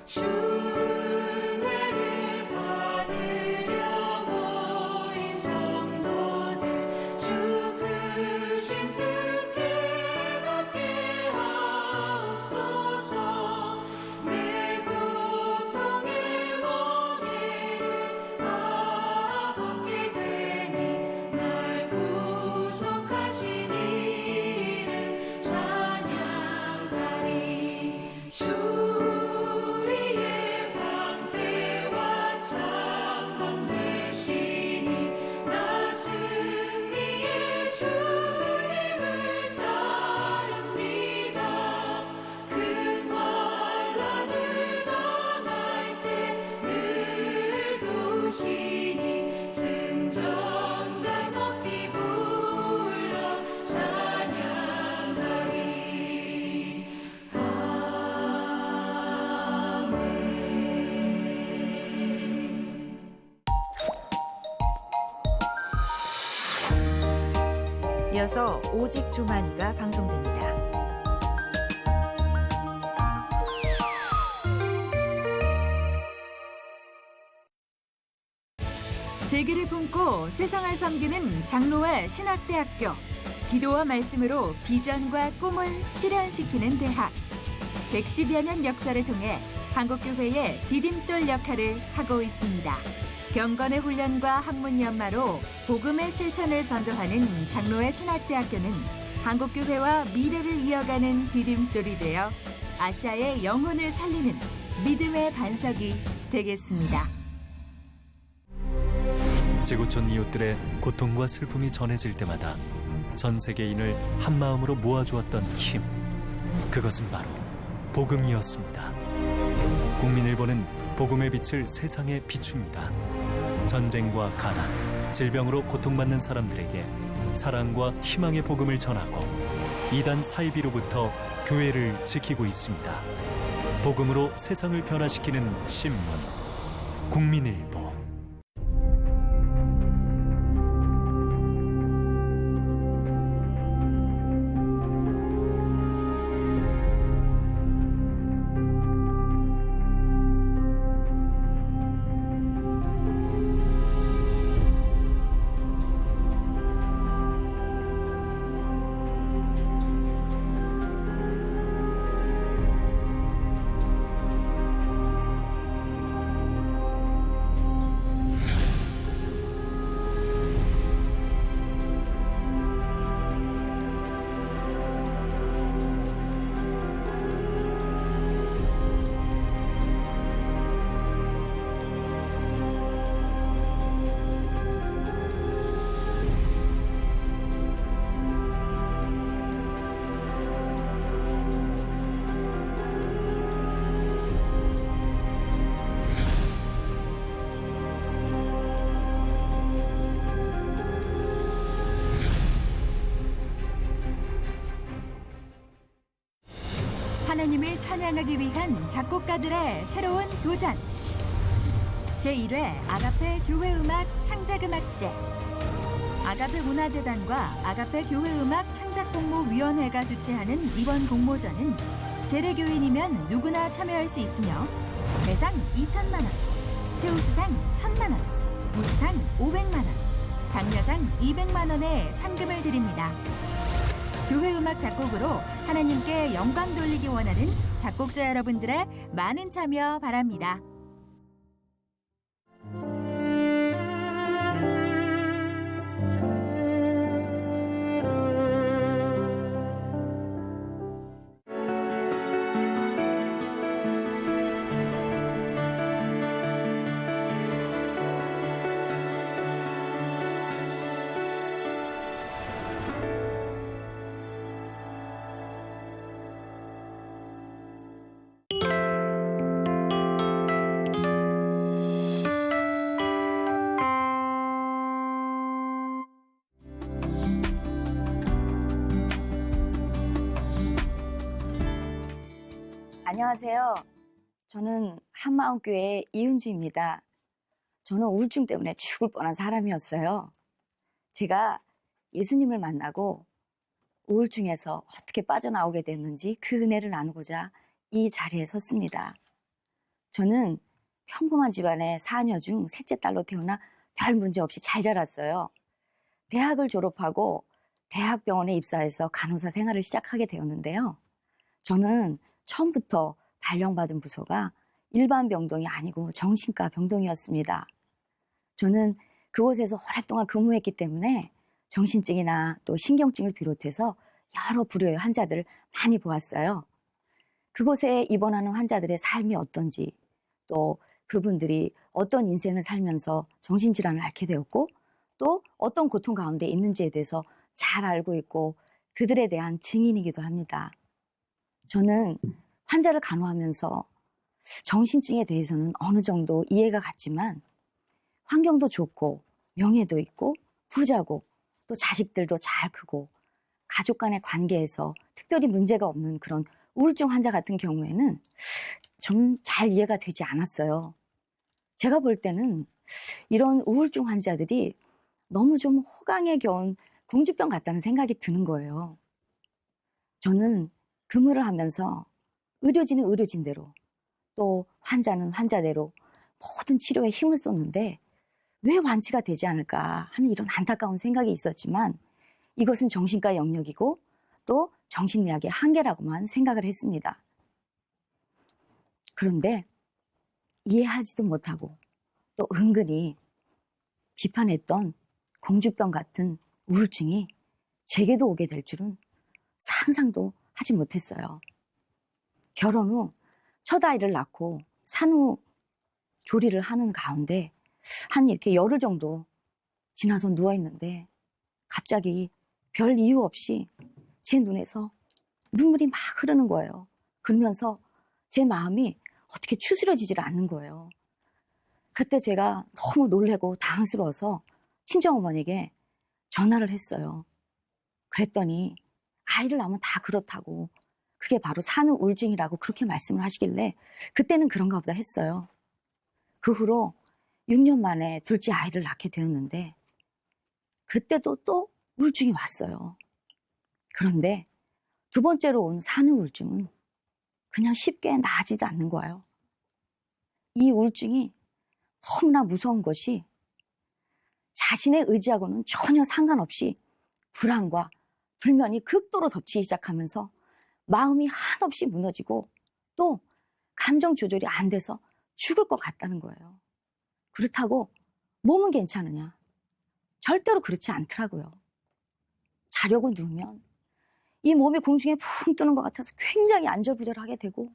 주 은혜를 받으려 모인 성도들 주 크신 뜻께 닿게 하옵소서. 내 고통의 멍에를 다 벗게 되니 날 구속하신 이름 찬양하리. 주 우리의 방패와 장검 되시니 나 승리의 주님을 따릅니다. 큰 환난을 당할 때 늘 도우시니 승전가 높이 불러 찬양하리. 이어서 오직 주만이가 방송됩니다. 세기를 품고 세상을 섬기는 장로와 신학대학교. 기도와 말씀으로 비전과 꿈을 실현시키는 대학. 110여 년 역사를 통해 한국교회의 디딤돌 역할을 하고 있습니다. 경건의 훈련과 학문 연마로 복음의 실천을 선도하는 장로의 신학대학교는 한국교회와 미래를 이어가는 디딤돌이 되어 아시아의 영혼을 살리는 믿음의 반석이 되겠습니다. 지구촌 이웃들의 고통과 슬픔이 전해질 때마다 전 세계인을 한마음으로 모아주었던 힘, 그것은 바로 복음이었습니다. 국민일보는 복음의 빛을 세상에 비춥니다. 전쟁과 가난, 질병으로 고통받는 사람들에게 사랑과 희망의 복음을 전하고 이단 사이비로부터 교회를 지키고 있습니다. 복음으로 세상을 변화시키는 신문, 국민일보. 하나님을 찬양하기 위한 작곡가들의 새로운 도전. 제1회 아가페 교회음악 창작음악제. 아가페 문화재단과 아가페 교회음악 창작공모위원회가 주최하는 이번 공모전은 세례교인이면 누구나 참여할 수 있으며 대상 2천만 원, 최우수상 1,000만 원, 우수상 500만 원, 장려상 200만 원의 상금을 드립니다. 교회 음악 작곡으로 하나님께 영광 돌리기 원하는 작곡자 여러분들의 많은 참여 바랍니다. 안녕하세요. 저는 한마음교회 이은주입니다. 저는 우울증 때문에 죽을 뻔한 사람이었어요. 제가 예수님을 만나고 우울증에서 어떻게 빠져나오게 됐는지 그 은혜를 나누고자 이 자리에 섰습니다. 저는 평범한 집안의 4녀 중 셋째 딸로 태어나 별 문제 없이 잘 자랐어요. 대학을 졸업하고 대학병원에 입사해서 간호사 생활을 시작하게 되었는데요. 저는 처음부터 발령받은 부서가 일반 병동이 아니고 정신과 병동이었습니다. 저는 그곳에서 오랫동안 근무했기 때문에 정신증이나 또 신경증을 비롯해서 여러 부류의 환자들을 많이 보았어요. 그곳에 입원하는 환자들의 삶이 어떤지, 또 그분들이 어떤 인생을 살면서 정신질환을 앓게 되었고, 또 어떤 고통 가운데 있는지에 대해서 잘 알고 있고 그들에 대한 증인이기도 합니다. 저는 환자를 간호하면서 정신증에 대해서는 어느 정도 이해가 갔지만 환경도 좋고 명예도 있고 부자고 또 자식들도 잘 크고 가족 간의 관계에서 특별히 문제가 없는 그런 우울증 환자 같은 경우에는 좀 잘 이해가 되지 않았어요. 제가 볼 때는 이런 우울증 환자들이 너무 좀 호강에 겨운 공주병 같다는 생각이 드는 거예요. 저는 근무를 하면서 의료진은 의료진대로 또 환자는 환자대로 모든 치료에 힘을 쏟는데 왜 완치가 되지 않을까 하는 이런 안타까운 생각이 있었지만 이것은 정신과 영역이고 또 정신의학의 한계라고만 생각을 했습니다. 그런데 이해하지도 못하고 또 은근히 비판했던 공주병 같은 우울증이 제게도 오게 될 줄은 상상도 하지 못했어요. 결혼 후 첫 아이를 낳고 산후 조리를 하는 가운데 한 이렇게 열흘 정도 지나서 누워있는데 갑자기 별 이유 없이 제 눈에서 눈물이 막 흐르는 거예요. 그러면서 제 마음이 어떻게 추스려지질 않는 거예요. 그때 제가 너무 놀래고 당황스러워서 친정어머니에게 전화를 했어요. 그랬더니 아이를 낳으면 다 그렇다고 그게 바로 산후 우울증이라고 그렇게 말씀을 하시길래 그때는 그런가 보다 했어요. 그 후로 6년 만에 둘째 아이를 낳게 되었는데 그때도 또 우울증이 왔어요. 그런데 두 번째로 온 산후 우울증은 그냥 쉽게 나아지지 않는 거예요. 이 우울증이 너무나 무서운 것이 자신의 의지하고는 전혀 상관없이 불안과 불면이 극도로 덮치기 시작하면서 마음이 한없이 무너지고 또 감정 조절이 안 돼서 죽을 것 같다는 거예요. 그렇다고 몸은 괜찮으냐? 절대로 그렇지 않더라고요. 자려고 누우면 이 몸이 공중에 붕 뜨는 것 같아서 굉장히 안절부절하게 되고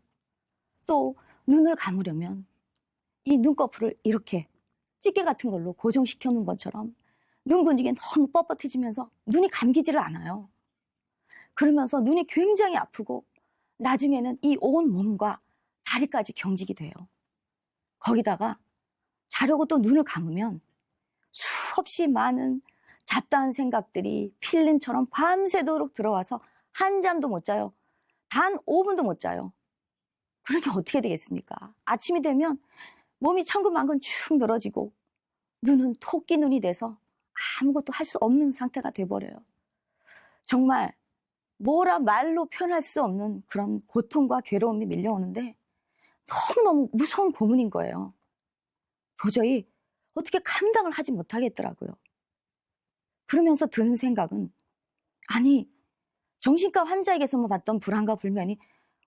또 눈을 감으려면 이 눈꺼풀을 이렇게 찌개 같은 걸로 고정시켜 놓은 것처럼 눈 근육이 너무 뻣뻣해지면서 눈이 감기지를 않아요. 그러면서 눈이 굉장히 아프고 나중에는 이 온 몸과 다리까지 경직이 돼요. 거기다가 자려고 또 눈을 감으면 수없이 많은 잡다한 생각들이 필름처럼 밤새도록 들어와서 한잠도 못 자요. 단 5분도 못 자요. 그러니 어떻게 되겠습니까? 아침이 되면 몸이 천근만근 축 늘어지고 눈은 토끼 눈이 돼서 아무것도 할 수 없는 상태가 돼버려요. 정말 뭐라 말로 표현할 수 없는 그런 고통과 괴로움이 밀려오는데 너무너무 무서운 고문인 거예요. 도저히 어떻게 감당을 하지 못하겠더라고요. 그러면서 드는 생각은 아니 정신과 환자에게서만 봤던 불안과 불면이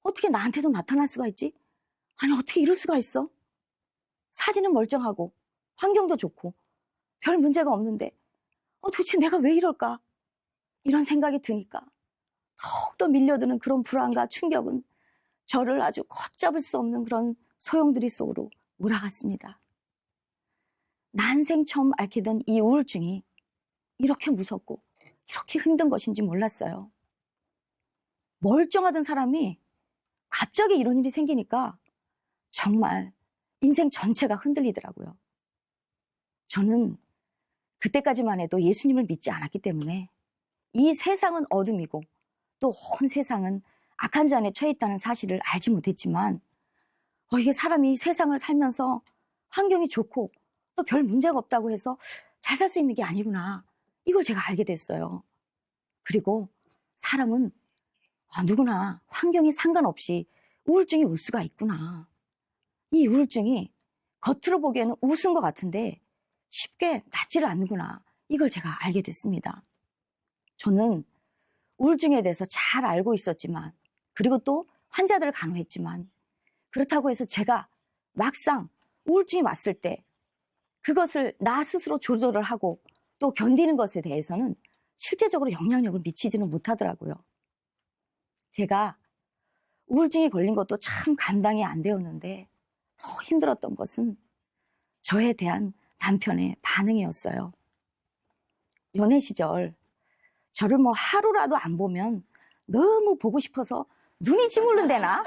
어떻게 나한테도 나타날 수가 있지? 아니 어떻게 이럴 수가 있어? 사진은 멀쩡하고 환경도 좋고 별 문제가 없는데 도대체 내가 왜 이럴까? 이런 생각이 드니까 더욱더 밀려드는 그런 불안과 충격은 저를 아주 걷잡을 수 없는 그런 소용돌이 속으로 몰아갔습니다. 난생 처음 앓게 된 이 우울증이 이렇게 무섭고 이렇게 힘든 것인지 몰랐어요. 멀쩡하던 사람이 갑자기 이런 일이 생기니까 정말 인생 전체가 흔들리더라고요. 저는 그때까지만 해도 예수님을 믿지 않았기 때문에 이 세상은 어둠이고 또 온 세상은 악한 자 안에 처해 있다는 사실을 알지 못했지만 이게 사람이 세상을 살면서 환경이 좋고 또 별 문제가 없다고 해서 잘 살 수 있는 게 아니구나. 이걸 제가 알게 됐어요. 그리고 사람은 누구나 환경에 상관없이 우울증이 올 수가 있구나. 이 우울증이 겉으로 보기에는 우스운 것 같은데 쉽게 낫지를 않는구나. 이걸 제가 알게 됐습니다. 저는 우울증에 대해서 잘 알고 있었지만, 그리고 또 환자들을 간호했지만, 그렇다고 해서 제가 막상 우울증이 왔을 때 그것을 나 스스로 조절을 하고 또 견디는 것에 대해서는 실제적으로 영향력을 미치지는 못하더라고요. 제가 우울증에 걸린 것도 참 감당이 안 되었는데 더 힘들었던 것은 저에 대한 남편의 반응이었어요. 연애 시절 저를 뭐 하루라도 안 보면 너무 보고 싶어서 눈이 짓물른대나?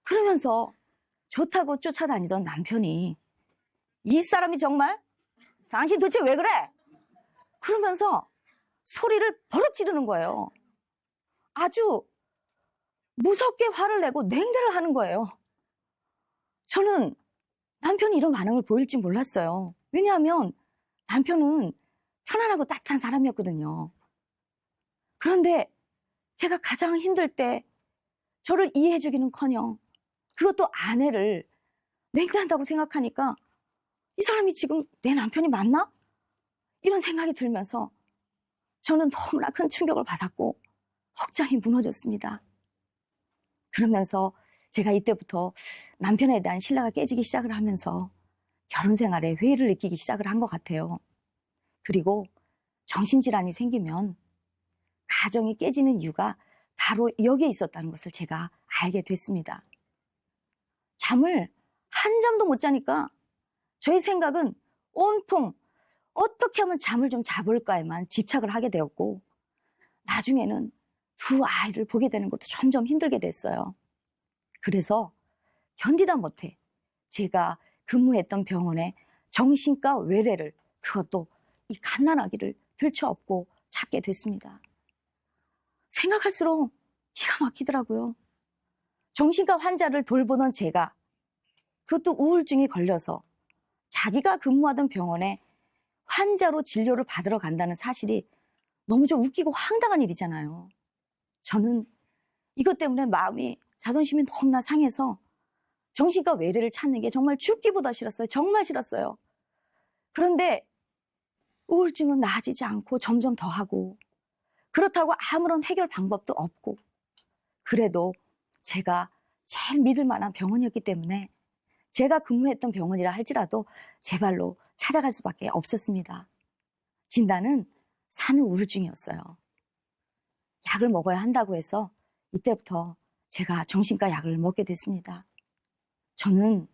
그러면서 좋다고 쫓아다니던 남편이 이 사람이 정말? 당신 도대체 왜 그래? 그러면서 소리를 버럭 지르는 거예요. 아주 무섭게 화를 내고 냉대를 하는 거예요. 저는 남편이 이런 반응을 보일지 몰랐어요. 왜냐하면 남편은 편안하고 따뜻한 사람이었거든요. 그런데 제가 가장 힘들 때 저를 이해해주기는커녕 그것도 아내를 냉대한다고 생각하니까 이 사람이 지금 내 남편이 맞나? 이런 생각이 들면서 저는 너무나 큰 충격을 받았고 억장이 무너졌습니다. 그러면서 제가 이때부터 남편에 대한 신뢰가 깨지기 시작을 하면서 결혼 생활에 회의를 느끼기 시작을 한 것 같아요. 그리고 정신질환이 생기면 가정이 깨지는 이유가 바로 여기에 있었다는 것을 제가 알게 됐습니다. 잠을 한 잠도 못 자니까 저의 생각은 온통 어떻게 하면 잠을 좀 자볼까에만 집착을 하게 되었고, 나중에는 두 아이를 보게 되는 것도 점점 힘들게 됐어요. 그래서 견디다 못해 제가 근무했던 병원에 정신과 외래를, 그것도 이 갓난아기를 들쳐업고 찾게 됐습니다. 생각할수록 기가 막히더라고요. 정신과 환자를 돌보던 제가, 그것도 우울증이 걸려서 자기가 근무하던 병원에 환자로 진료를 받으러 간다는 사실이 너무 좀 웃기고 황당한 일이잖아요. 저는 이것 때문에 마음이, 자존심이 너무나 상해서 정신과 외래를 찾는 게 정말 죽기보다 싫었어요. 정말 싫었어요. 그런데 우울증은 나아지지 않고 점점 더하고, 그렇다고 아무런 해결 방법도 없고, 그래도 제가 제일 믿을 만한 병원이었기 때문에 제가 근무했던 병원이라 할지라도 제 발로 찾아갈 수밖에 없었습니다. 진단은 산후 우울증이었어요. 약을 먹어야 한다고 해서 이때부터 제가 정신과 약을 먹게 됐습니다. 저는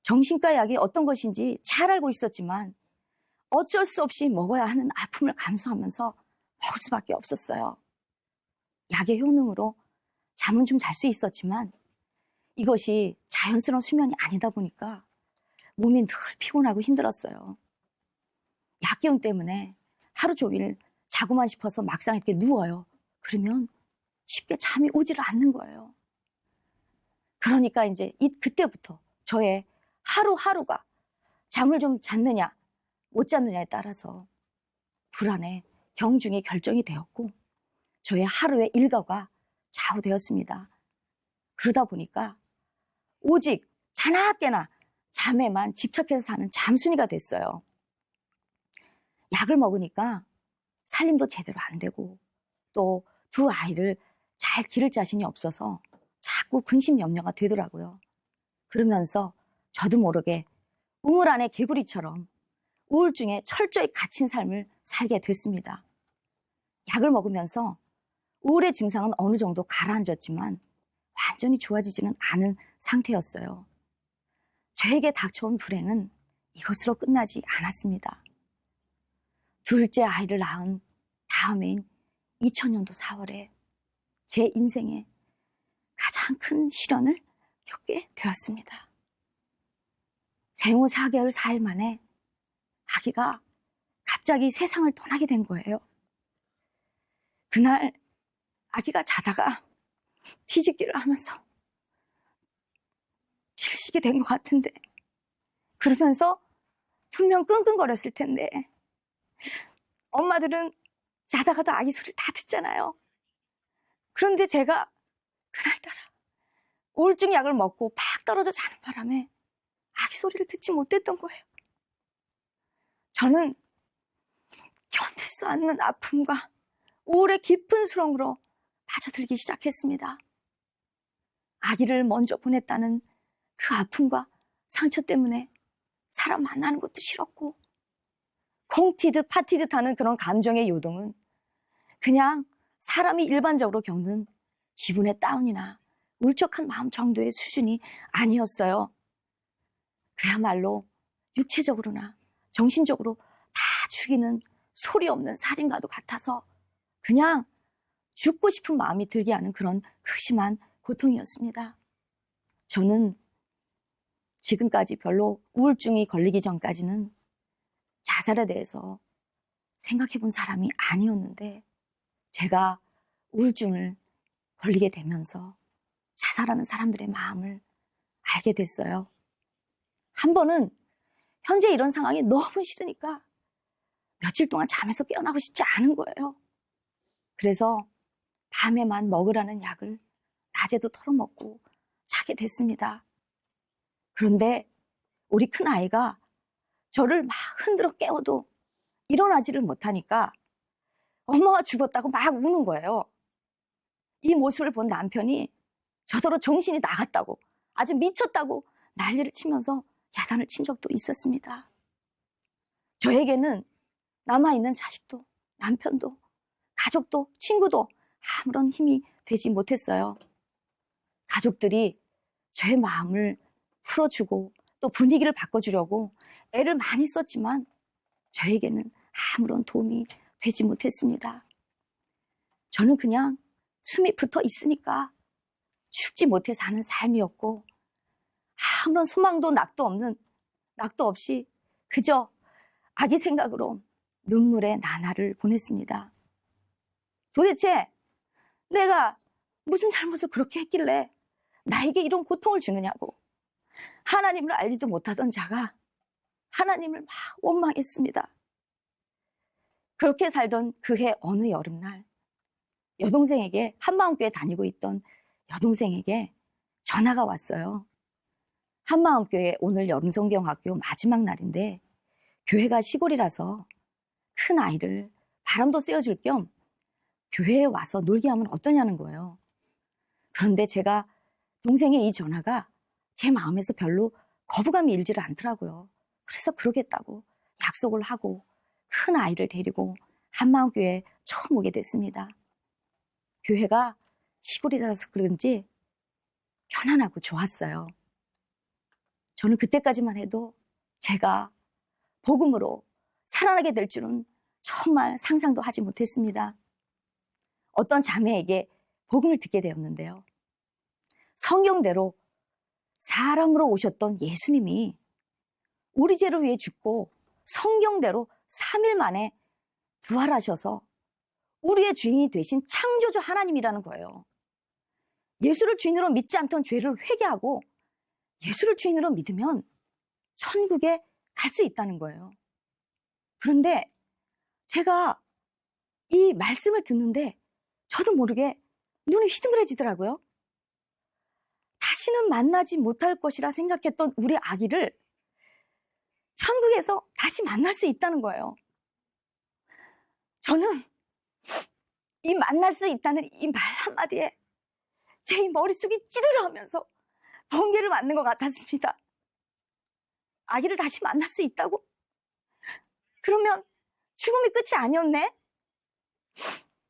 정신과 약이 어떤 것인지 잘 알고 있었지만 어쩔 수 없이 먹어야 하는 아픔을 감수하면서 먹을 수밖에 없었어요. 약의 효능으로 잠은 좀 잘 수 있었지만 이것이 자연스러운 수면이 아니다 보니까 몸이 늘 피곤하고 힘들었어요. 약 기운 때문에 하루 종일 자고만 싶어서 막상 이렇게 누워요. 그러면 쉽게 잠이 오지를 않는 거예요. 그러니까 이제 그때부터 저의 하루하루가 잠을 좀 잤느냐 못 잤느냐에 따라서 불안에 경중이 결정이 되었고, 저의 하루의 일과가 좌우되었습니다. 그러다 보니까 오직 자나깨나 잠에만 집착해서 사는 잠순이가 됐어요. 약을 먹으니까 살림도 제대로 안 되고, 또 두 아이를 잘 기를 자신이 없어서 자꾸 근심염려가 되더라고요. 그러면서 저도 모르게 우물 안의 개구리처럼 우울증에 철저히 갇힌 삶을 살게 됐습니다. 약을 먹으면서 우울의 증상은 어느 정도 가라앉았지만 완전히 좋아지지는 않은 상태였어요. 저에게 닥쳐온 불행은 이것으로 끝나지 않았습니다. 둘째 아이를 낳은 다음해인 2000년도 4월에 제 인생에 가장 큰 시련을 겪게 되었습니다. 생후 4개월 4일 만에 아기가 갑자기 세상을 떠나게 된 거예요. 그날 아기가 자다가 뒤집기를 하면서 질식이 된 것 같은데, 그러면서 분명 끙끙거렸을 텐데, 엄마들은 자다가도 아기 소리를 다 듣잖아요. 그런데 제가 그날따라 우울증 약을 먹고 팍 떨어져 자는 바람에 아기 소리를 듣지 못했던 거예요. 저는 견딜 수 않는 아픔과 우울의 깊은 수렁으로 빠져들기 시작했습니다. 아기를 먼저 보냈다는 그 아픔과 상처 때문에 사람 만나는 것도 싫었고, 콩튀듯 파튀듯 하는 그런 감정의 요동은 그냥 사람이 일반적으로 겪는 기분의 다운이나 울적한 마음 정도의 수준이 아니었어요. 그야말로 육체적으로나 정신적으로 다 죽이는 소리 없는 살인과도 같아서 그냥 죽고 싶은 마음이 들게 하는 그런 극심한 고통이었습니다. 저는 지금까지 별로 우울증이 걸리기 전까지는 자살에 대해서 생각해 본 사람이 아니었는데, 제가 우울증을 걸리게 되면서 자살하는 사람들의 마음을 알게 됐어요. 한 번은 현재 이런 상황이 너무 싫으니까 며칠 동안 잠에서 깨어나고 싶지 않은 거예요. 그래서 밤에만 먹으라는 약을 낮에도 털어먹고 자게 됐습니다. 그런데 우리 큰아이가 저를 막 흔들어 깨워도 일어나지를 못하니까 엄마가 죽었다고 막 우는 거예요. 이 모습을 본 남편이 저더러 정신이 나갔다고, 아주 미쳤다고 난리를 치면서 야단을 친 적도 있었습니다. 저에게는 남아있는 자식도, 남편도, 가족도, 친구도 아무런 힘이 되지 못했어요. 가족들이 저의 마음을 풀어주고 또 분위기를 바꿔주려고 애를 많이 썼지만 저에게는 아무런 도움이 되지 못했습니다. 저는 그냥 숨이 붙어 있으니까 죽지 못해 사는 삶이었고, 아무런 소망도 낙도 없이 그저 아기 생각으로 눈물의 나날을 보냈습니다. 도대체 내가 무슨 잘못을 그렇게 했길래 나에게 이런 고통을 주느냐고, 하나님을 알지도 못하던 자가 하나님을 막 원망했습니다. 그렇게 살던 그해 어느 여름날, 여동생에게, 한마음교회 다니고 있던 여동생에게 전화가 왔어요. 한마음교회 오늘 여름성경학교 마지막 날인데 교회가 시골이라서 큰 아이를 바람도 쐬어줄 겸 교회에 와서 놀게 하면 어떠냐는 거예요. 그런데 제가 동생의 이 전화가 제 마음에서 별로 거부감이 일지를 않더라고요. 그래서 그러겠다고 약속을 하고 큰 아이를 데리고 한마음교회에 처음 오게 됐습니다. 교회가 시골이라서 그런지 편안하고 좋았어요. 저는 그때까지만 해도 제가 복음으로 살아나게 될 줄은 정말 상상도 하지 못했습니다. 어떤 자매에게 복음을 듣게 되었는데요. 성경대로 사람으로 오셨던 예수님이 우리 죄를 위해 죽고 성경대로 3일 만에 부활하셔서 우리의 주인이 되신 창조주 하나님이라는 거예요. 예수를 주인으로 믿지 않던 죄를 회개하고 예수를 주인으로 믿으면 천국에 갈 수 있다는 거예요. 그런데 제가 이 말씀을 듣는데 저도 모르게 눈이 휘둥그레지더라고요. 다시는 만나지 못할 것이라 생각했던 우리 아기를 천국에서 다시 만날 수 있다는 거예요. 저는 이 만날 수 있다는 이 말 한마디에 제 머릿속이 찌르르하면서 번개를 맞는 것 같았습니다. 아기를 다시 만날 수 있다고? 그러면 죽음이 끝이 아니었네?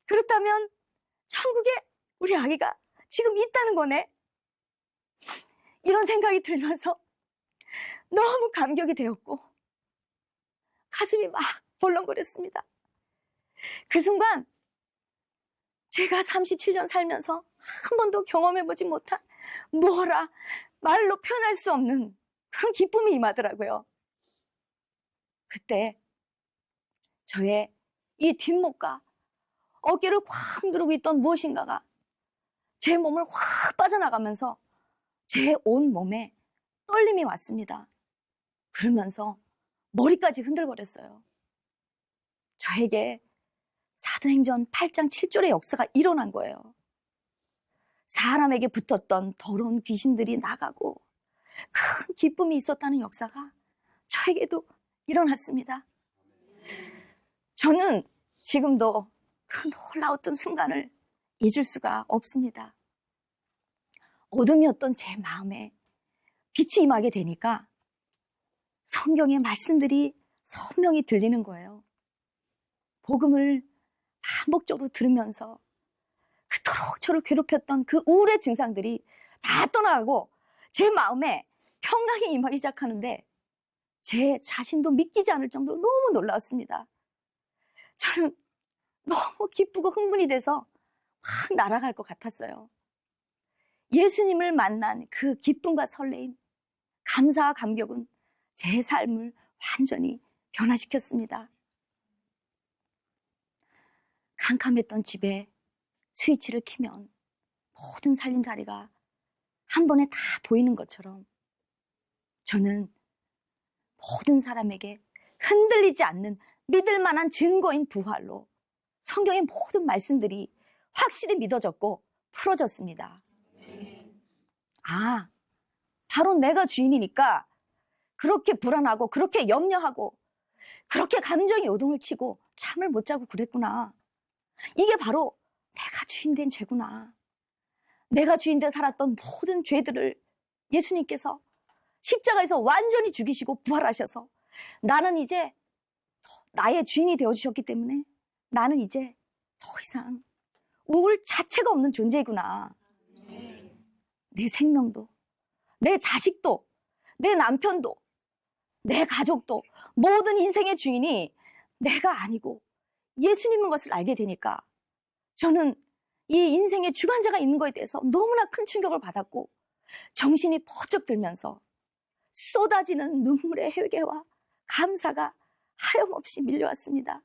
그렇다면 천국에 우리 아기가 지금 있다는 거네? 이런 생각이 들면서 너무 감격이 되었고 가슴이 막 벌렁거렸습니다. 그 순간 제가 37년 살면서 한 번도 경험해보지 못한 뭐라 말로 표현할 수 없는 그런 기쁨이 임하더라고요. 그때 저의 이 뒷목과 어깨를 꽉 누르고 있던 무엇인가가 제 몸을 확 빠져나가면서 제 온 몸에 떨림이 왔습니다. 그러면서 머리까지 흔들거렸어요. 저에게 사도행전 8장 7절의 역사가 일어난 거예요. 사람에게 붙었던 더러운 귀신들이 나가고 큰 기쁨이 있었다는 역사가 저에게도 일어났습니다. 저는 지금도 그 놀라웠던 순간을 잊을 수가 없습니다. 어둠이었던 제 마음에 빛이 임하게 되니까 성경의 말씀들이 선명히 들리는 거예요. 복음을 반복적으로 들으면서 그토록 저를 괴롭혔던 그 우울의 증상들이 다 떠나가고 제 마음에 평강이 임하기 시작하는데 제 자신도 믿기지 않을 정도로 너무 놀라웠습니다. 저는 너무 기쁘고 흥분이 돼서 확 날아갈 것 같았어요. 예수님을 만난 그 기쁨과 설레임, 감사와 감격은 제 삶을 완전히 변화시켰습니다. 캄캄했던 집에 스위치를 켜면 모든 살림살이가 한 번에 다 보이는 것처럼 저는 모든 사람에게 흔들리지 않는 믿을 만한 증거인 부활로 성경의 모든 말씀들이 확실히 믿어졌고 풀어졌습니다. 아, 바로 내가 주인이니까 그렇게 불안하고 그렇게 염려하고 그렇게 감정이 요동을 치고 잠을 못 자고 그랬구나. 이게 바로 내가 주인된 죄구나. 내가 주인돼 살았던 모든 죄들을 예수님께서 십자가에서 완전히 죽이시고 부활하셔서 나는 이제 나의 주인이 되어주셨기 때문에 나는 이제 더 이상 우울 자체가 없는 존재이구나. 내 생명도, 내 자식도, 내 남편도, 내 가족도 모든 인생의 주인이 내가 아니고 예수님인 것을 알게 되니까 저는 이 인생의 주관자가 있는 것에 대해서 너무나 큰 충격을 받았고 정신이 번쩍 들면서 쏟아지는 눈물의 회개와 감사가 하염없이 밀려왔습니다.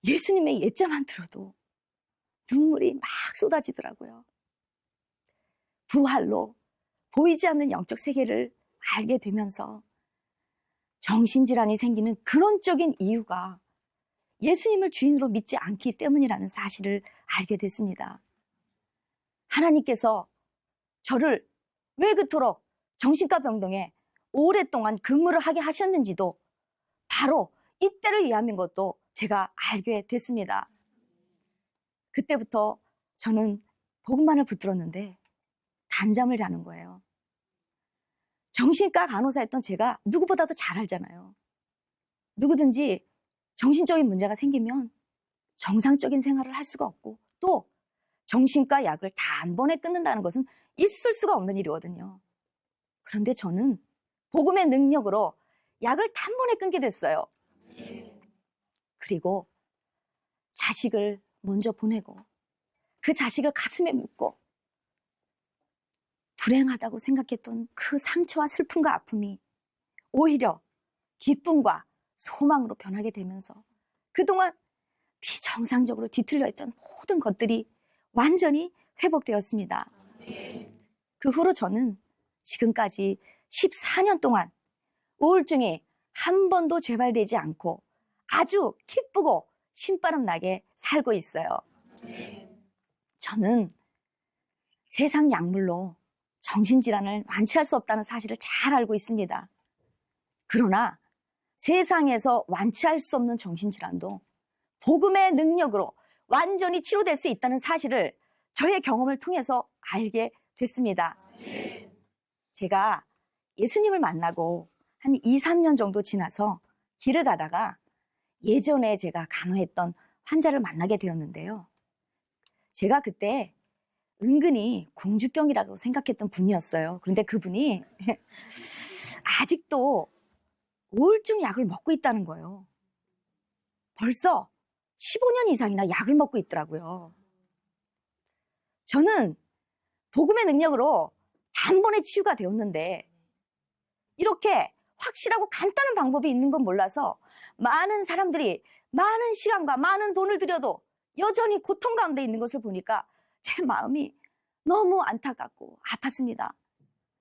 예수님의 예자만 들어도 눈물이 막 쏟아지더라고요. 부활로 보이지 않는 영적 세계를 알게 되면서 정신질환이 생기는 근원적인 이유가 예수님을 주인으로 믿지 않기 때문이라는 사실을 알게 됐습니다. 하나님께서 저를 왜 그토록 정신과 병동에 오랫동안 근무를 하게 하셨는지도 바로 이때를 위함인 것도 제가 알게 됐습니다. 그때부터 저는 복음만을 붙들었는데 단잠을 자는 거예요. 정신과 간호사였던 제가 누구보다도 잘 알잖아요. 누구든지 정신적인 문제가 생기면 정상적인 생활을 할 수가 없고 또 정신과 약을 단번에 끊는다는 것은 있을 수가 없는 일이거든요. 그런데 저는 복음의 능력으로 약을 단번에 끊게 됐어요. 그리고 자식을 먼저 보내고 그 자식을 가슴에 묻고 불행하다고 생각했던 그 상처와 슬픔과 아픔이 오히려 기쁨과 소망으로 변하게 되면서 그동안 비정상적으로 뒤틀려 있던 모든 것들이 완전히 회복되었습니다. 그 후로 저는 지금까지 14년 동안 우울증이 한 번도 재발되지 않고 아주 기쁘고 신바람 나게 살고 있어요. 저는 세상 약물로 정신질환을 완치할 수 없다는 사실을 잘 알고 있습니다. 그러나 세상에서 완치할 수 없는 정신질환도 복음의 능력으로 완전히 치료될 수 있다는 사실을 저의 경험을 통해서 알게 됐습니다. 제가 예수님을 만나고 한 2, 3년 정도 지나서 길을 가다가 예전에 제가 간호했던 환자를 만나게 되었는데요. 제가 그때 은근히 공주병이라고 생각했던 분이었어요. 그런데 그분이 아직도 우울증 약을 먹고 있다는 거예요. 벌써 15년 이상이나 약을 먹고 있더라고요. 저는 복음의 능력으로 단번에 치유가 되었는데 이렇게 확실하고 간단한 방법이 있는 건 몰라서 많은 사람들이 많은 시간과 많은 돈을 들여도 여전히 고통 가운데 있는 것을 보니까 제 마음이 너무 안타깝고 아팠습니다.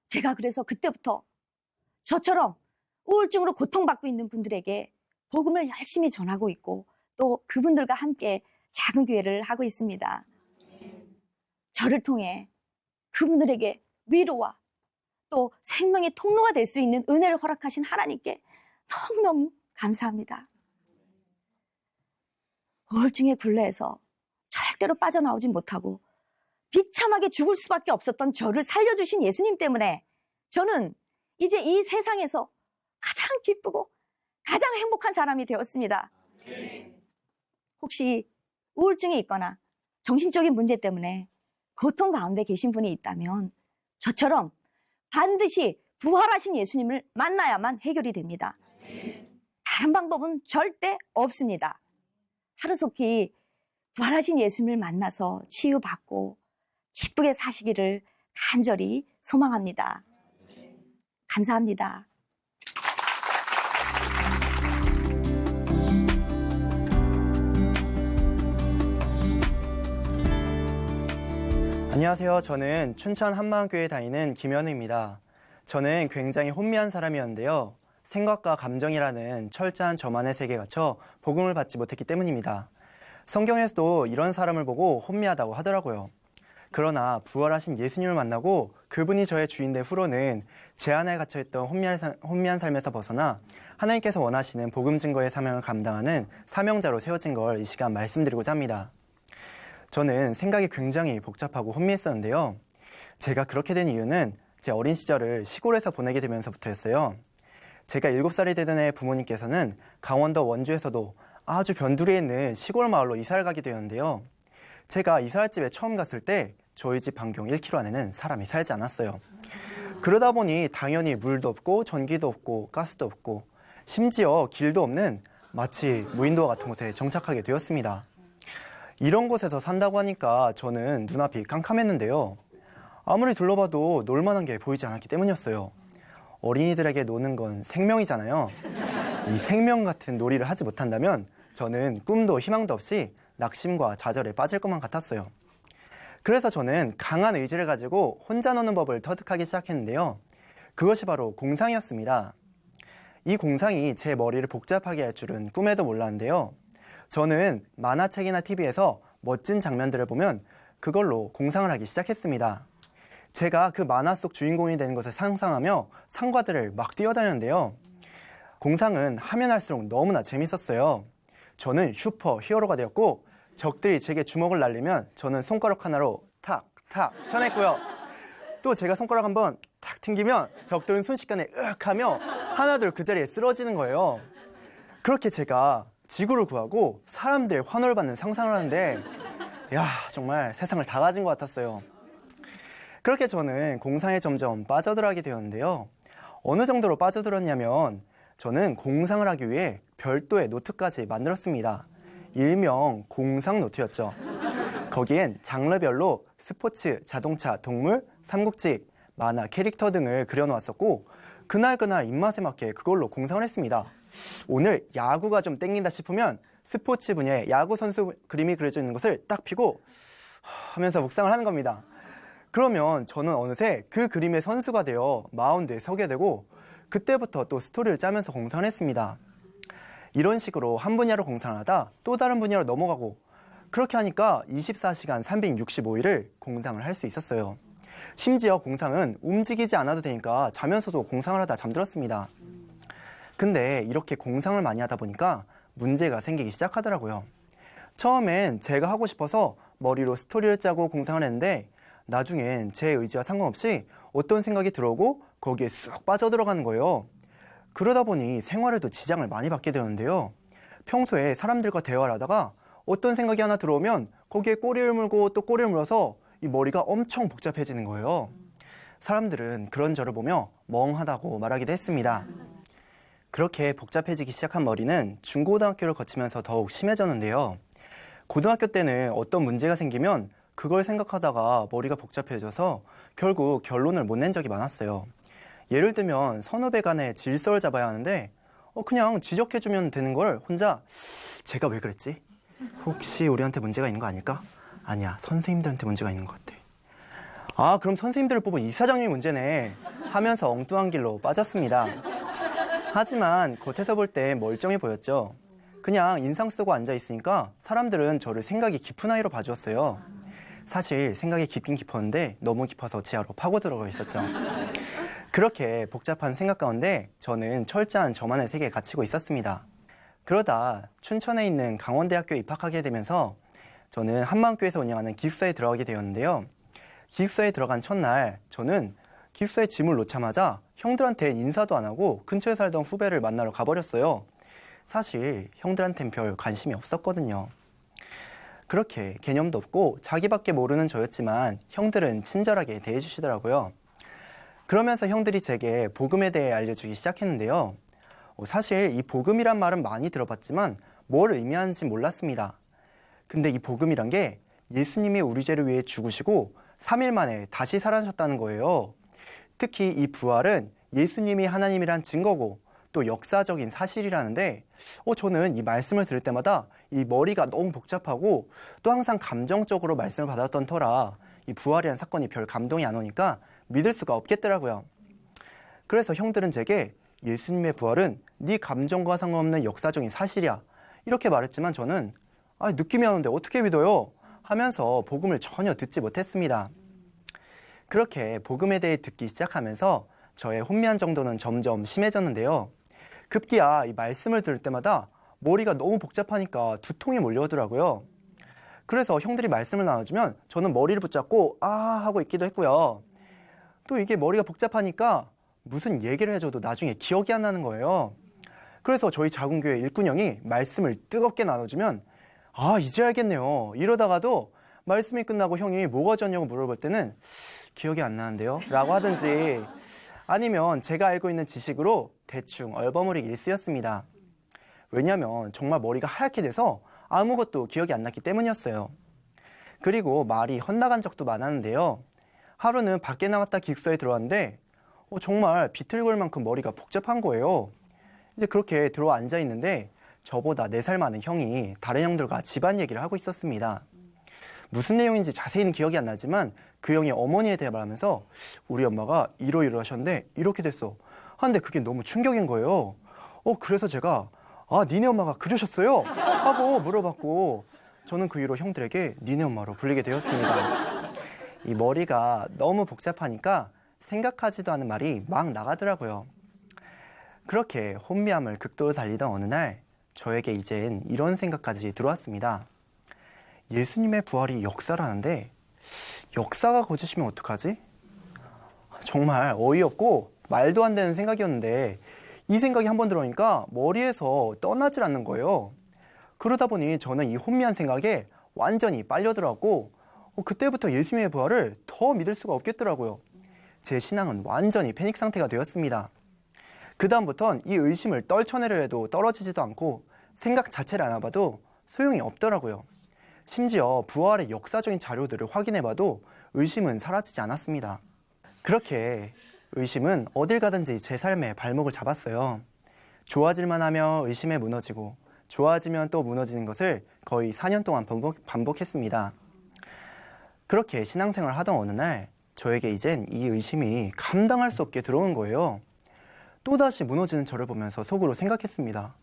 제가 그래서 그때부터 저처럼 우울증으로 고통받고 있는 분들에게 복음을 열심히 전하고 있고 또 그분들과 함께 작은 교회를 하고 있습니다. 저를 통해 그분들에게 위로와 또 생명의 통로가 될 수 있는 은혜를 허락하신 하나님께 너무너무 감사합니다. 우울증의 굴레에서 절대로 빠져나오지 못하고 비참하게 죽을 수밖에 없었던 저를 살려주신 예수님 때문에 저는 이제 이 세상에서 가장 기쁘고 가장 행복한 사람이 되었습니다. 혹시 우울증이 있거나 정신적인 문제 때문에 고통 가운데 계신 분이 있다면 저처럼 반드시 부활하신 예수님을 만나야만 해결이 됩니다. 다른 방법은 절대 없습니다. 하루속히 부활하신 예수님을 만나서 치유받고 기쁘게 사시기를 간절히 소망합니다. 감사합니다. 안녕하세요. 저는 춘천 한마음교회에 다니는 김현우입니다. 저는 굉장히 혼미한 사람이었는데요. 생각과 감정이라는 철저한 저만의 세계에 갇혀 복음을 받지 못했기 때문입니다. 성경에서도 이런 사람을 보고 혼미하다고 하더라고요. 그러나 부활하신 예수님을 만나고 그분이 저의 주인 된 후로는 제 안에 갇혀있던 혼미한 삶에서 벗어나 하나님께서 원하시는 복음 증거의 사명을 감당하는 사명자로 세워진 걸 이 시간 말씀드리고자 합니다. 저는 생각이 굉장히 복잡하고 혼미했었는데요. 제가 그렇게 된 이유는 제 어린 시절을 시골에서 보내게 되면서부터였어요. 제가 7살이 되던 해 부모님께서는 강원도 원주에서도 아주 변두리에 있는 시골 마을로 이사를 가게 되었는데요. 제가 이사할 집에 처음 갔을 때 저희 집 반경 1km 안에는 사람이 살지 않았어요. 그러다 보니 당연히 물도 없고 전기도 없고 가스도 없고 심지어 길도 없는 마치 무인도와 같은 곳에 정착하게 되었습니다. 이런 곳에서 산다고 하니까 저는 눈앞이 깜깜했는데요. 아무리 둘러봐도 놀만한 게 보이지 않았기 때문이었어요. 어린이들에게 노는 건 생명이잖아요. 이 생명 같은 놀이를 하지 못한다면 저는 꿈도 희망도 없이 낙심과 좌절에 빠질 것만 같았어요. 그래서 저는 강한 의지를 가지고 혼자 노는 법을 터득하기 시작했는데요. 그것이 바로 공상이었습니다. 이 공상이 제 머리를 복잡하게 할 줄은 꿈에도 몰랐는데요. 저는 만화책이나 TV에서 멋진 장면들을 보면 그걸로 공상을 하기 시작했습니다. 제가 그 만화 속 주인공이 되는 것을 상상하며 상과들을 막 뛰어다녔는데요. 공상은 하면 할수록 너무나 재밌었어요. 저는 슈퍼 히어로가 되었고 적들이 제게 주먹을 날리면 저는 손가락 하나로 탁탁 쳐냈고요. 또 제가 손가락 한번 탁 튕기면 적들은 순식간에 으악 하며 하나둘 그 자리에 쓰러지는 거예요. 그렇게 제가 지구를 구하고 사람들 환호를 받는 상상을 하는데 야, 정말 세상을 다 가진 것 같았어요. 그렇게 저는 공상에 점점 빠져들어가게 되었는데요. 어느 정도로 빠져들었냐면 저는 공상을 하기 위해 별도의 노트까지 만들었습니다. 일명 공상 노트였죠. 거기엔 장르별로 스포츠, 자동차, 동물, 삼국지, 만화, 캐릭터 등을 그려놓았었고 그날 입맛에 맞게 그걸로 공상을 했습니다. 오늘 야구가 좀 땡긴다 싶으면 스포츠 분야에 야구 선수 그림이 그려져 있는 것을 딱 펴고 하면서 묵상을 하는 겁니다. 그러면 저는 어느새 그 그림의 선수가 되어 마운드에 서게 되고 그때부터 또 스토리를 짜면서 공상을 했습니다. 이런 식으로 한 분야로 공상을 하다 또 다른 분야로 넘어가고 그렇게 하니까 24시간 365일을 공상을 할 수 있었어요. 심지어 공상은 움직이지 않아도 되니까 자면서도 공상을 하다 잠들었습니다. 근데 이렇게 공상을 많이 하다 보니까 문제가 생기기 시작하더라고요. 처음엔 제가 하고 싶어서 머리로 스토리를 짜고 공상을 했는데 나중엔 제 의지와 상관없이 어떤 생각이 들어오고 거기에 쑥 빠져들어가는 거예요. 그러다 보니 생활에도 지장을 많이 받게 되는데요. 평소에 사람들과 대화를 하다가 어떤 생각이 하나 들어오면 거기에 꼬리를 물고 또 꼬리를 물어서 이 머리가 엄청 복잡해지는 거예요. 사람들은 그런 저를 보며 멍하다고 말하기도 했습니다. 그렇게 복잡해지기 시작한 머리는 중고등학교를 거치면서 더욱 심해졌는데요. 고등학교 때는 어떤 문제가 생기면 그걸 생각하다가 머리가 복잡해져서 결국 결론을 못 낸 적이 많았어요. 예를 들면 선후배 간의 질서를 잡아야 하는데 그냥 지적해주면 되는 걸 혼자 제가 왜 그랬지? 혹시 우리한테 문제가 있는 거 아닐까? 아니야, 선생님들한테 문제가 있는 것 같아. 아, 그럼 선생님들을 뽑은 이사장님이 문제네 하면서 엉뚱한 길로 빠졌습니다. 하지만 겉에서 볼 때 멀쩡해 보였죠. 그냥 인상 쓰고 앉아있으니까 사람들은 저를 생각이 깊은 아이로 봐주었어요. 사실 생각이 깊긴 깊었는데 너무 깊어서 지하로 파고 들어가 있었죠. 그렇게 복잡한 생각 가운데 저는 철저한 저만의 세계에 갇히고 있었습니다. 그러다 춘천에 있는 강원대학교에 입학하게 되면서 저는 한마음교회에서 운영하는 기숙사에 들어가게 되었는데요. 기숙사에 들어간 첫날 저는 기숙사에 짐을 놓자마자 형들한테 인사도 안 하고 근처에 살던 후배를 만나러 가버렸어요. 사실 형들한텐 별 관심이 없었거든요. 그렇게 개념도 없고 자기밖에 모르는 저였지만 형들은 친절하게 대해주시더라고요. 그러면서 형들이 제게 복음에 대해 알려주기 시작했는데요. 사실 이 복음이란 말은 많이 들어봤지만 뭘 의미하는지 몰랐습니다. 근데 이 복음이란 게 예수님이 우리 죄를 위해 죽으시고 3일 만에 다시 살아나셨다는 거예요. 특히 이 부활은 예수님이 하나님이란 증거고 또 역사적인 사실이라는데 저는 이 말씀을 들을 때마다 이 머리가 너무 복잡하고 또 항상 감정적으로 말씀을 받았던 터라 이 부활이라는 사건이 별 감동이 안 오니까 믿을 수가 없겠더라고요. 그래서 형들은 제게 예수님의 부활은 네 감정과 상관없는 역사적인 사실이야 이렇게 말했지만 저는 느낌이 오는데 어떻게 믿어요? 하면서 복음을 전혀 듣지 못했습니다. 그렇게 복음에 대해 듣기 시작하면서 저의 혼미한 정도는 점점 심해졌는데요. 급기야 이 말씀을 들을 때마다 머리가 너무 복잡하니까 두통이 몰려오더라고요. 그래서 형들이 말씀을 나눠주면 저는 머리를 붙잡고 하고 있기도 했고요. 또 이게 머리가 복잡하니까 무슨 얘기를 해줘도 나중에 기억이 안 나는 거예요. 그래서 저희 작은 교회 일꾼형이 말씀을 뜨겁게 나눠주면 이제 알겠네요. 이러다가도 말씀이 끝나고 형이 뭐가 졌냐고 물어볼 때는 기억이 안 나는데요? 라고 하든지 아니면 제가 알고 있는 지식으로 대충 얼버무리기 쓰였습니다. 왜냐하면 정말 머리가 하얗게 돼서 아무것도 기억이 안 났기 때문이었어요. 그리고 말이 헛나간 적도 많았는데요. 하루는 밖에 나갔다 기숙사에 들어왔는데 정말 비틀거릴 만큼 머리가 복잡한 거예요. 이제 그렇게 들어와 앉아 있는데 저보다 4살 많은 형이 다른 형들과 집안 얘기를 하고 있었습니다. 무슨 내용인지 자세히는 기억이 안 나지만 그 형이 어머니에 대해 말하면서 우리 엄마가 이러이러하셨는데 이렇게 됐어 하는데 그게 너무 충격인 거예요. 그래서 제가 니네 엄마가 그러셨어요? 하고 물어봤고 저는 그 이후로 형들에게 니네 엄마로 불리게 되었습니다. 이 머리가 너무 복잡하니까 생각하지도 않은 말이 막 나가더라고요. 그렇게 혼미함을 극도로 달리던 어느 날 저에게 이젠 이런 생각까지 들어왔습니다. 예수님의 부활이 역사라는데 역사가 거짓이면 어떡하지? 정말 어이없고 말도 안 되는 생각이었는데 이 생각이 한번 들어오니까 머리에서 떠나질 않는 거예요. 그러다 보니 저는 이 혼미한 생각에 완전히 빨려들었고 그때부터 예수님의 부활을 더 믿을 수가 없겠더라고요. 제 신앙은 완전히 패닉 상태가 되었습니다. 그 다음부턴 이 의심을 떨쳐내려 해도 떨어지지도 않고 생각 자체를 안 해봐도 소용이 없더라고요. 심지어 부활의 역사적인 자료들을 확인해봐도 의심은 사라지지 않았습니다. 그렇게 의심은 어딜 가든지 제 삶에 발목을 잡았어요. 좋아질만 하며 의심에 무너지고 좋아지면 또 무너지는 것을 거의 4년 동안 반복했습니다. 그렇게 신앙생활을 하던 어느 날 저에게 이젠 이 의심이 감당할 수 없게 들어온 거예요. 또다시 무너지는 저를 보면서 속으로 생각했습니다.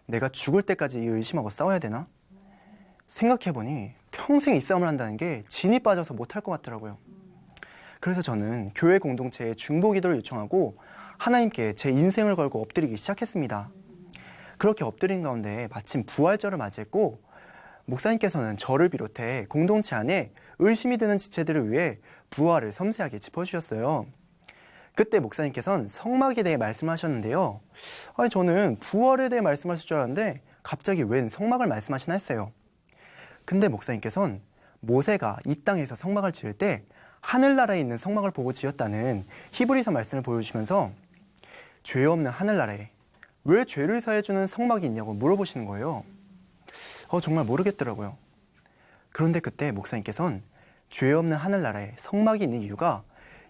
내가 죽을 때까지 이 의심하고 싸워야 되나? 생각해보니 평생 이 싸움을 한다는 게 진이 빠져서 못할 것 같더라고요. 그래서 저는 교회 공동체에 중보기도를 요청하고 하나님께 제 인생을 걸고 엎드리기 시작했습니다. 그렇게 엎드린 가운데 마침 부활절을 맞이했고 목사님께서는 저를 비롯해 공동체 안에 의심이 드는 지체들을 위해 부활을 섬세하게 짚어주셨어요. 그때 목사님께서는 성막에 대해 말씀하셨는데요. 저는 부활에 대해 말씀하실 줄 알았는데 갑자기 웬 성막을 말씀하시나 했어요. 근데 목사님께서는 모세가 이 땅에서 성막을 지을 때 하늘나라에 있는 성막을 보고 지었다는 히브리서 말씀을 보여주시면서 죄 없는 하늘나라에 왜 죄를 사해주는 성막이 있냐고 물어보시는 거예요. 정말 모르겠더라고요. 그런데 그때 목사님께서는 죄 없는 하늘나라에 성막이 있는 이유가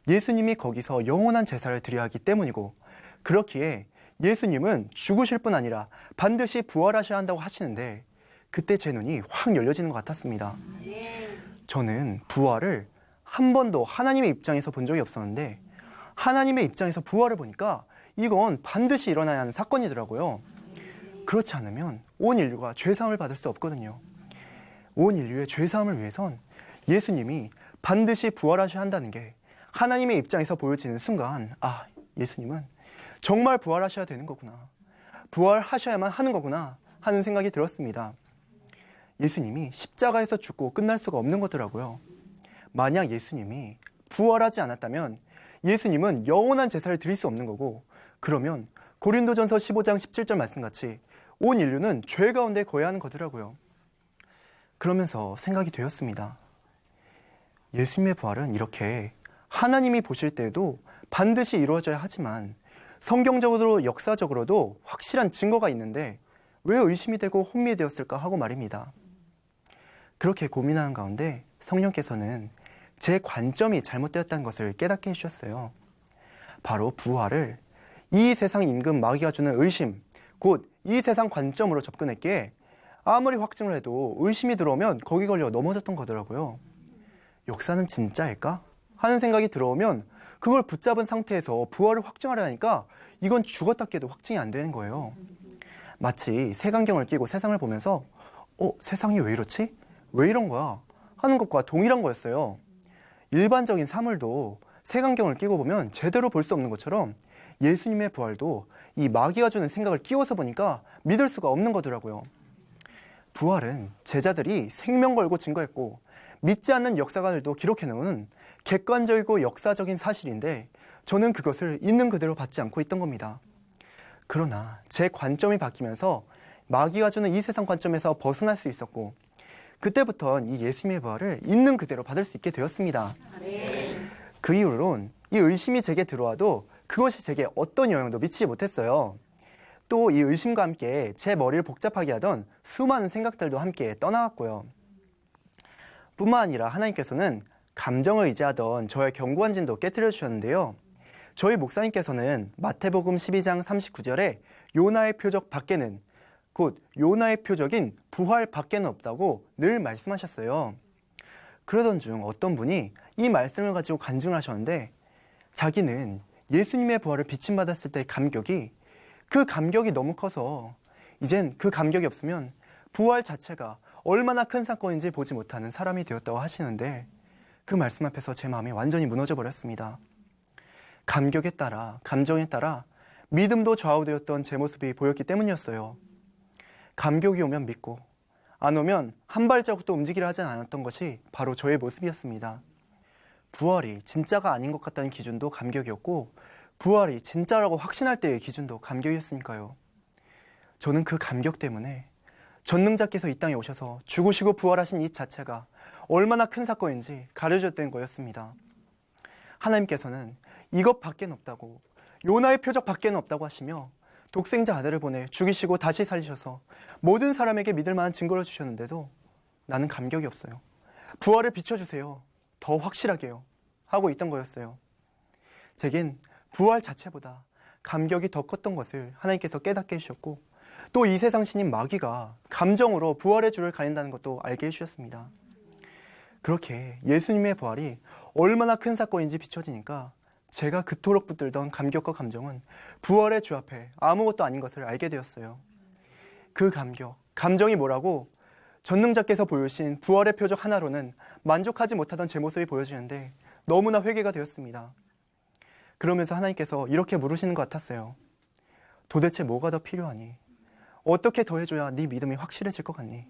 예수님이 거기서 영원한 제사를 드려야 하기 때문이고 그렇기에 예수님은 죽으실 뿐 아니라 반드시 부활하셔야 한다고 하시는데 그때 제 눈이 확 열려지는 것 같았습니다. 저는 부활을 한 번도 하나님의 입장에서 본 적이 없었는데 하나님의 입장에서 부활을 보니까 이건 반드시 일어나야 하는 사건이더라고요. 그렇지 않으면 온 인류가 죄사함을 받을 수 없거든요. 온 인류의 죄사함을 위해선 예수님이 반드시 부활하셔야 한다는 게 하나님의 입장에서 보여지는 순간, 아, 예수님은 정말 부활하셔야 되는 거구나. 부활하셔야만 하는 거구나 하는 생각이 들었습니다. 예수님이 십자가에서 죽고 끝날 수가 없는 거더라고요. 만약 예수님이 부활하지 않았다면 예수님은 영원한 제사를 드릴 수 없는 거고, 그러면 고린도전서 15장 17절 말씀같이 온 인류는 죄 가운데 거해야 하는 거더라고요. 그러면서 생각이 되었습니다. 예수님의 부활은 이렇게 하나님이 보실 때에도 반드시 이루어져야 하지만 성경적으로 역사적으로도 확실한 증거가 있는데 왜 의심이 되고 혼미되었을까 하고 말입니다. 그렇게 고민하는 가운데 성령께서는 제 관점이 잘못되었다는 것을 깨닫게 해주셨어요. 바로 부활을 이 세상 임금 마귀가 주는 의심, 곧 이 세상 관점으로 접근했기에 아무리 확증을 해도 의심이 들어오면 거기 걸려 넘어졌던 거더라고요. 역사는 진짜일까? 하는 생각이 들어오면 그걸 붙잡은 상태에서 부활을 확증하려 하니까 이건 죽었다 깨도 확증이 안 되는 거예요. 마치 색안경을 끼고 세상을 보면서 세상이 왜 이렇지? 왜 이런 거야? 하는 것과 동일한 거였어요. 일반적인 사물도 색안경을 끼고 보면 제대로 볼 수 없는 것처럼 예수님의 부활도 이 마귀가 주는 생각을 끼워서 보니까 믿을 수가 없는 거더라고요. 부활은 제자들이 생명 걸고 증거했고 믿지 않는 역사가들도 기록해놓은 객관적이고 역사적인 사실인데 저는 그것을 있는 그대로 받지 않고 있던 겁니다. 그러나 제 관점이 바뀌면서 마귀가 주는 이 세상 관점에서 벗어날 수 있었고 그때부터는 이 예수님의 부활을 있는 그대로 받을 수 있게 되었습니다. 그 이후로는 이 의심이 제게 들어와도 그것이 제게 어떤 영향도 미치지 못했어요. 또 이 의심과 함께 제 머리를 복잡하게 하던 수많은 생각들도 함께 떠나갔고요. 뿐만 아니라 하나님께서는 감정을 의지하던 저의 견고한 진도 깨뜨려 주셨는데요. 저희 목사님께서는 마태복음 12장 39절에 요나의 표적 밖에는, 곧 요나의 표적인 부활 밖에는 없다고 늘 말씀하셨어요. 그러던 중 어떤 분이 이 말씀을 가지고 간증을 하셨는데 자기는 예수님의 부활을 비침받았을 때의 감격이 그 감격이 너무 커서 이젠 그 감격이 없으면 부활 자체가 얼마나 큰 사건인지 보지 못하는 사람이 되었다고 하시는데 그 말씀 앞에서 제 마음이 완전히 무너져 버렸습니다. 감격에 따라, 감정에 따라 믿음도 좌우되었던 제 모습이 보였기 때문이었어요. 감격이 오면 믿고 안 오면 한 발자국도 움직이려 하지 않았던 것이 바로 저의 모습이었습니다. 부활이 진짜가 아닌 것 같다는 기준도 감격이었고 부활이 진짜라고 확신할 때의 기준도 감격이었으니까요. 저는 그 감격 때문에 전능자께서 이 땅에 오셔서 죽으시고 부활하신 이 자체가 얼마나 큰 사건인지 가르쳐줬던 거였습니다. 하나님께서는 이것 밖엔 없다고, 요나의 표적 밖에는 없다고 하시며 독생자 아들을 보내 죽이시고 다시 살리셔서 모든 사람에게 믿을 만한 증거를 주셨는데도 나는 감격이 없어요. 부활을 비춰주세요. 더 확실하게요. 하고 있던 거였어요. 제겐 부활 자체보다 감격이 더 컸던 것을 하나님께서 깨닫게 해주셨고 또 이 세상 신인 마귀가 감정으로 부활의 줄을 가린다는 것도 알게 해주셨습니다. 그렇게 예수님의 부활이 얼마나 큰 사건인지 비춰지니까 제가 그토록 붙들던 감격과 감정은 부활의 주 앞에 아무것도 아닌 것을 알게 되었어요. 그 감격, 감정이 뭐라고 전능자께서 보여주신 부활의 표적 하나로는 만족하지 못하던 제 모습이 보여지는데 너무나 회개가 되었습니다. 그러면서 하나님께서 이렇게 물으시는 것 같았어요. 도대체 뭐가 더 필요하니? 어떻게 더 해줘야 네 믿음이 확실해질 것 같니?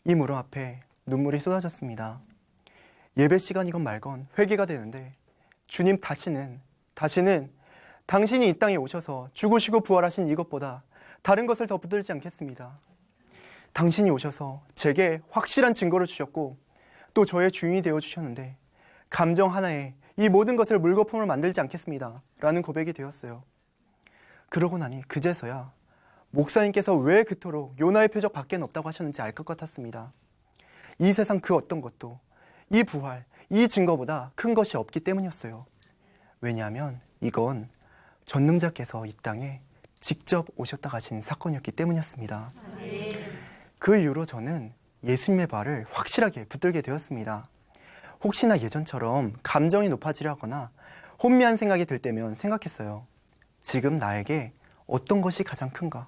이 물음 앞에 눈물이 쏟아졌습니다. 예배 시간이건 말건 회개가 되는데 주님 다시는 당신이 이 땅에 오셔서 죽으시고 부활하신 이것보다 다른 것을 더 붙들지 않겠습니다. 당신이 오셔서 제게 확실한 증거를 주셨고 또 저의 주인이 되어주셨는데 감정 하나에 이 모든 것을 물거품을 만들지 않겠습니다. 라는 고백이 되었어요. 그러고 나니 그제서야 목사님께서 왜 그토록 요나의 표적 밖에는 없다고 하셨는지 알 것 같았습니다. 이 세상 그 어떤 것도 이 부활, 이 증거보다 큰 것이 없기 때문이었어요. 왜냐하면 이건 전능자께서 이 땅에 직접 오셨다 가신 사건이었기 때문이었습니다. 그 이후로 저는 예수님의 부활을 확실하게 붙들게 되었습니다. 혹시나 예전처럼 감정이 높아지려 하거나 혼미한 생각이 들 때면 생각했어요. 지금 나에게 어떤 것이 가장 큰가?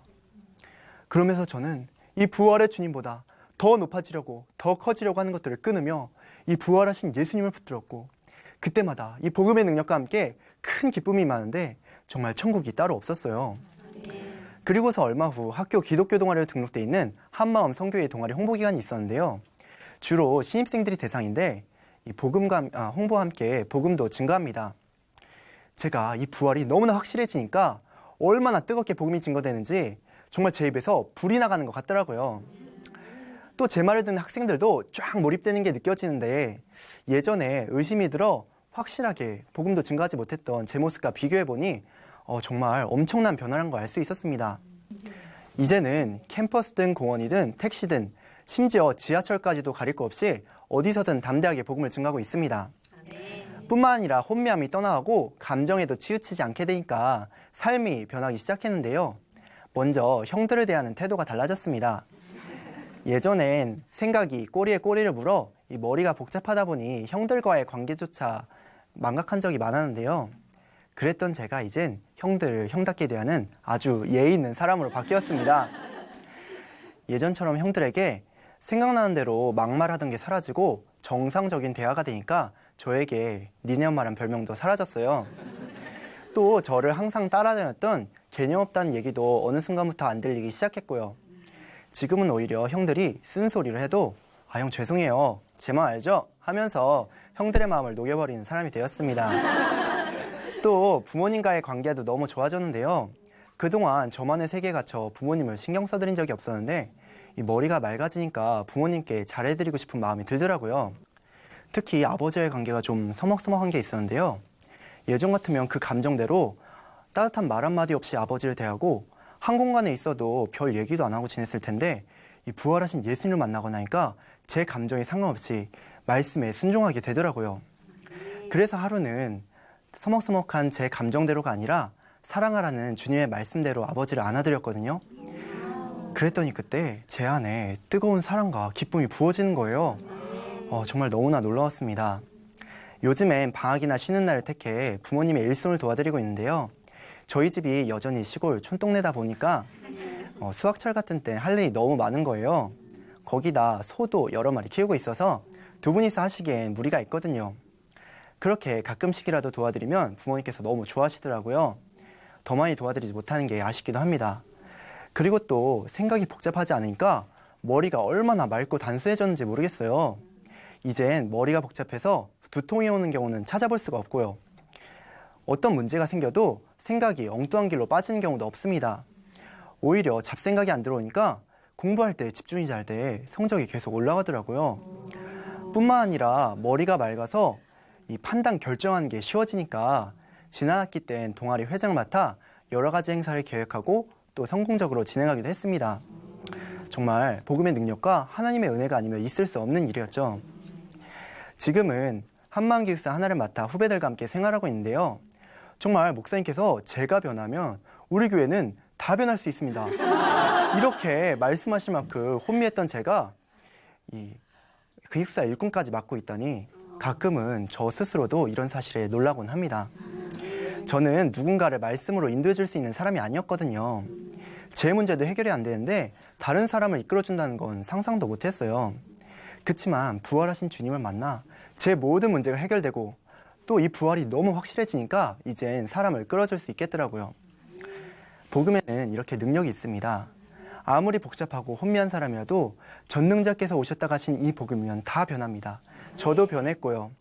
그러면서 저는 이 부활의 주님보다 더 높아지려고, 더 커지려고 하는 것들을 끊으며 이 부활하신 예수님을 붙들었고, 그때마다 이 복음의 능력과 함께 큰 기쁨이 많은데 정말 천국이 따로 없었어요. 그리고서 얼마 후 학교 기독교 동아리로 등록돼 있는 한마음 성교회 동아리 홍보 기간이 있었는데요. 주로 신입생들이 대상인데 이 복음과 홍보와 함께 복음도 증가합니다. 제가 이 부활이 너무나 확실해지니까 얼마나 뜨겁게 복음이 증거되는지 정말 제 입에서 불이 나가는 것 같더라고요. 또 제 말을 듣는 학생들도 쫙 몰입되는 게 느껴지는데 예전에 의심이 들어 확실하게 복음도 증가하지 못했던 제 모습과 비교해보니 정말 엄청난 변화란 걸 알 수 있었습니다. 이제는 캠퍼스든 공원이든 택시든 심지어 지하철까지도 가릴 거 없이 어디서든 담대하게 복음을 증가하고 있습니다. 뿐만 아니라 혼미함이 떠나가고 감정에도 치우치지 않게 되니까 삶이 변하기 시작했는데요. 먼저 형들을 대하는 태도가 달라졌습니다. 예전엔 생각이 꼬리에 꼬리를 물어 이 머리가 복잡하다 보니 형들과의 관계조차 망각한 적이 많았는데요. 그랬던 제가 이젠 형들을 형답게 대하는 아주 예의 있는 사람으로 바뀌었습니다. 예전처럼 형들에게 생각나는 대로 막말하던 게 사라지고 정상적인 대화가 되니까 저에게 니네 엄마란 별명도 사라졌어요. 또 저를 항상 따라다녔던 개념 없다는 얘기도 어느 순간부터 안 들리기 시작했고요. 지금은 오히려 형들이 쓴소리를 해도 형 죄송해요, 제 마음 알죠? 하면서 형들의 마음을 녹여버리는 사람이 되었습니다. 또 부모님과의 관계도 너무 좋아졌는데요. 그동안 저만의 세계에 갇혀 부모님을 신경 써드린 적이 없었는데 이 머리가 맑아지니까 부모님께 잘해드리고 싶은 마음이 들더라고요. 특히 아버지와의 관계가 좀 서먹서먹한 게 있었는데요. 예전 같으면 그 감정대로 따뜻한 말 한마디 없이 아버지를 대하고 한 공간에 있어도 별 얘기도 안 하고 지냈을 텐데 이 부활하신 예수님을 만나고 나니까 제 감정에 상관없이 말씀에 순종하게 되더라고요. 그래서 하루는 서먹서먹한 제 감정대로가 아니라 사랑하라는 주님의 말씀대로 아버지를 안아드렸거든요. 그랬더니 그때 제 안에 뜨거운 사랑과 기쁨이 부어지는 거예요. 정말 너무나 놀라웠습니다. 요즘엔 방학이나 쉬는 날을 택해 부모님의 일손을 도와드리고 있는데요. 저희 집이 여전히 시골 촌동네다 보니까 수학철 같은 때 할 일이 너무 많은 거예요. 거기다 소도 여러 마리 키우고 있어서 두 분이서 하시기엔 무리가 있거든요. 그렇게 가끔씩이라도 도와드리면 부모님께서 너무 좋아하시더라고요. 더 많이 도와드리지 못하는 게 아쉽기도 합니다. 그리고 또 생각이 복잡하지 않으니까 머리가 얼마나 맑고 단순해졌는지 모르겠어요. 이젠 머리가 복잡해서 두통이 오는 경우는 찾아볼 수가 없고요. 어떤 문제가 생겨도 생각이 엉뚱한 길로 빠지는 경우도 없습니다. 오히려 잡생각이 안 들어오니까 공부할 때 집중이 잘 돼 성적이 계속 올라가더라고요. 뿐만 아니라 머리가 맑아서 이 판단 결정하는 게 쉬워지니까 지난 학기 땐 동아리 회장을 맡아 여러 가지 행사를 계획하고 또 성공적으로 진행하기도 했습니다. 정말 복음의 능력과 하나님의 은혜가 아니면 있을 수 없는 일이었죠. 지금은 한마음기숙사 하나를 맡아 후배들과 함께 생활하고 있는데요. 정말 목사님께서 제가 변하면 우리 교회는 다 변할 수 있습니다. 이렇게 말씀하실 만큼 혼미했던 제가 이 기숙사 일꾼까지 맡고 있다니 가끔은 저 스스로도 이런 사실에 놀라곤 합니다. 저는 누군가를 말씀으로 인도해 줄 수 있는 사람이 아니었거든요. 제 문제도 해결이 안 되는데 다른 사람을 이끌어준다는 건 상상도 못했어요. 그치만 부활하신 주님을 만나 제 모든 문제가 해결되고 또 이 부활이 너무 확실해지니까 이젠 사람을 끌어줄 수 있겠더라고요. 복음에는 이렇게 능력이 있습니다. 아무리 복잡하고 혼미한 사람이라도 전능자께서 오셨다 가신 이 복음이면 다 변합니다. 저도 변했고요.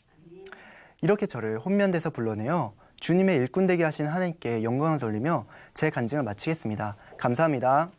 이렇게 저를 혼미한 데서 불러내어 주님의 일꾼 되게 하신 하나님께 영광을 돌리며 제 간증을 마치겠습니다. 감사합니다.